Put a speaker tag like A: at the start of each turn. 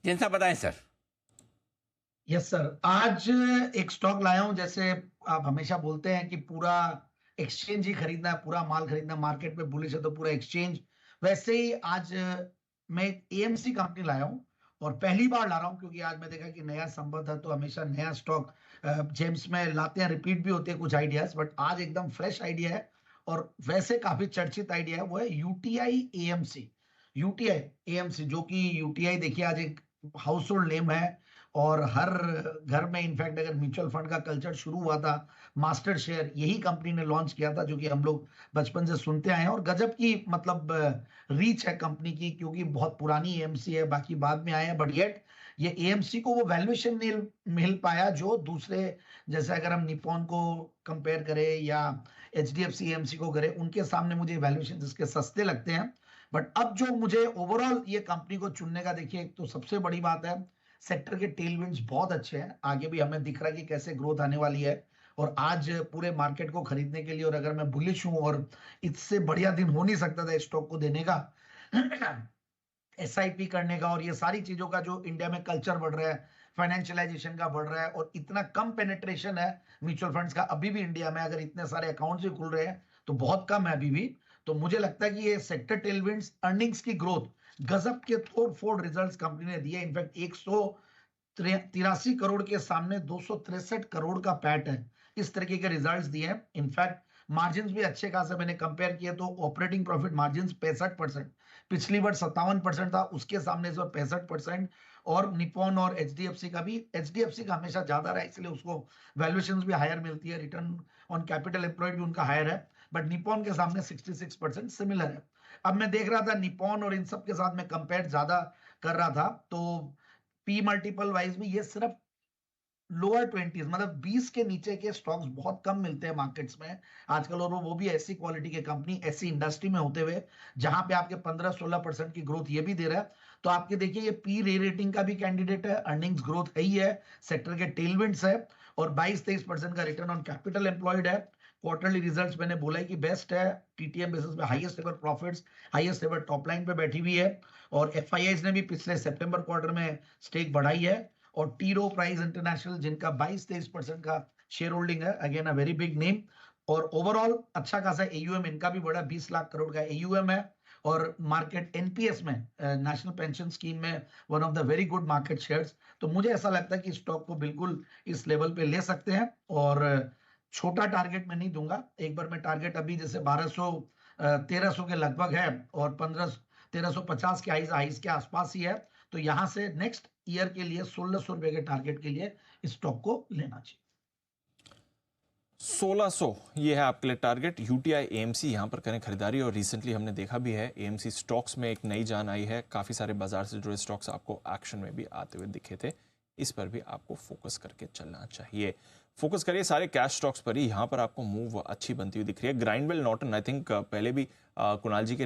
A: जिन साहब बताएं sir.
B: Yes sir. आज एक स्टॉक लाया हूं। जैसे आप हमेशा बोलते हैं कि पूरा एक्सचेंज ही खरीदना है, पूरा माल खरीदना है, मार्केट में बुलिश है तो पूरा एक्सचेंज। वैसे ही आज मैं एएमसी कंपनी लाया हूं और पहली बार ला रहा हूं क्योंकि आज मैं देखा कि नया संबंध है तो हमेशा नया स्टॉक जेम्स में लाते हैं, रिपीट भी होते हैं कुछ आइडियाज, बट आज एकदम फ्रेश आइडिया है और वैसे काफी चर्चित आइडिया है। वो है यूटीआई एएमसी। यूटीआई एएमसी जो कि यूटीआई देखिए आज एक हाउस होल्ड नेम है और हर घर में इनफैक्ट अगर म्यूचुअल फंड का कल्चर शुरू हुआ था, मास्टर शेयर यही कंपनी ने लॉन्च किया था जो कि हम लोग बचपन से सुनते आए हैं। और गजब की मतलब रीच है कंपनी की क्योंकि बहुत पुरानी एएमसी है, बाकी बाद में आए हैं, बट येट ये एएमसी को वो वैल्यूएशन नहीं मिल पाया जो दूसरे, जैसे अगर हम निप्पॉन को कंपेयर करें या एचडीएफसी एएमसी को करें, उनके सामने मुझे वैल्यूएशन इसके सस्ते लगते हैं। बट अब जो मुझे ओवरऑल ये कंपनी को चुनने का, देखिए एक तो सबसे बड़ी बात है सेक्टर के टेलविंड्स बहुत अच्छे हैं, आगे भी हमें दिख रहा है कि कैसे ग्रोथ आने वाली है। और आज पूरे मार्केट को खरीदने के लिए, और अगर मैं बुलिश हूं और इससे बढ़िया दिन हो नहीं सकता था स्टॉक को देने का, एसआईपी करने का और ये सारी चीजों का जो इंडिया में कल्चर बढ़ रहा है, फाइनेंशियलाइजेशन का बढ़ रहा है और इतना कम पेनिट्रेशन है म्यूचुअल फंड्स का अभी भी इंडिया में, अगर इतने सारे अकाउंट्स भी खुल रहे हैं तो बहुत कम है अभी भी। तो मुझे लगता है कि ये सेक्टर टेलविंड्स, अर्निंग्स की ग्रोथ, गजब के तोड़ फोड़ रिजल्ट्स कंपनी ने दिए। इनफैक्ट 183 करोड़ के सामने 263 करोड़ का पैट है, इस तरीके के रिजल्ट्स दिए हैं। इनफैक्ट मार्जिन भी अच्छे खासे मैंने कंपेयर किए तो ऑपरेटिंग प्रॉफिट मार्जिन 65%, पिछली बार 57% था, उसके सामने इस बार 65%। और निप्पॉन और एचडीएफसी का भी, एचडीएफसी का हमेशा ज्यादा रहा इसलिए उसको वैल्यूएशन भी हायर मिलती है, रिटर्न ऑन कैपिटल एम्प्लॉयड भी उनका हायर है, बट निप्पॉन के सामने 66% सिमिलर है। अब मैं देख रहा था निप्पॉन और इन सब के साथ में कंपेयर ज्यादा कर रहा था तो पी मल्टीपल वाइज भी ये सिर्फ लोअर ट्वेंटीज, मतलब 20 के नीचे के स्टॉक्स बहुत कम मिलते हैं मार्केट्स में आजकल, और वो भी ऐसी क्वालिटी के कंपनी ऐसी इंडस्ट्री में होते हुए जहां पे आपके 15-16% की ग्रोथ ये भी दे रहा है। तो आपके देखिए ये पी रे रेटिंग का भी कैंडिडेट है, अर्निंग्स ग्रोथ है ही है, सेक्टर के टेलविंड्स है और 22-23% का रिटर्न ऑन कैपिटल एम्प्लॉयड है। क्वार्टरली रिजल्ट्स मैंने बोला है कि बेस्ट है, टीटीएम बेसिस पे highest ever profits, highest ever top line पे बैठी हुई है। और एफआईआईज ने भी पिछले सितंबर क्वार्टर में स्टेक बढ़ाई है। और टी रो प्राइस इंटरनेशनल जिनका 22-23% का शेयर होल्डिंग है, again a very big name. और ओवरऑल अच्छा खासा एयूएम इनका भी बड़ा 20 लाख करोड़ का एयूएम है। और मार्केट एनपीएस में, नेशनल पेंशन स्कीम में, one of the very good market shares. तो मुझे ऐसा लगता है कि स्टॉक को बिल्कुल इस लेवल पे ले सकते हैं और छोटा टारगेट में नहीं दूंगा। एक बार मैं टारगेट अभी जैसे 1200 1300 के लगभग है और 1350 के हाइस के आसपास ही है, तो यहां से नेक्स्ट ईयर के लिए 1600 रुपए के टारगेट के लिए इस स्टॉक को लेना चाहिए।
A: 1600 ये है आपके लिए टारगेट। यूटीआई एएमसी यहां पर करें खरीदारी। और रिसेंटली हमने देखा भी है एएमसी स्टॉक्स में एक नई जान आई है, काफ़ी सारे बाजार से जुड़े स्टॉक्स आपको एक्शन में भी आते हुए दिखे थे। इस पर भी आपको फोकस करके चलना चाहिए। फोकस करिए सारे कैश स्टॉक्स पर ही, यहां पर आपको मूव अच्छी बनती हुई दिख रही है। ग्राइंडवेल नॉर्टन आई थिंक पहले भी कुणाल जी के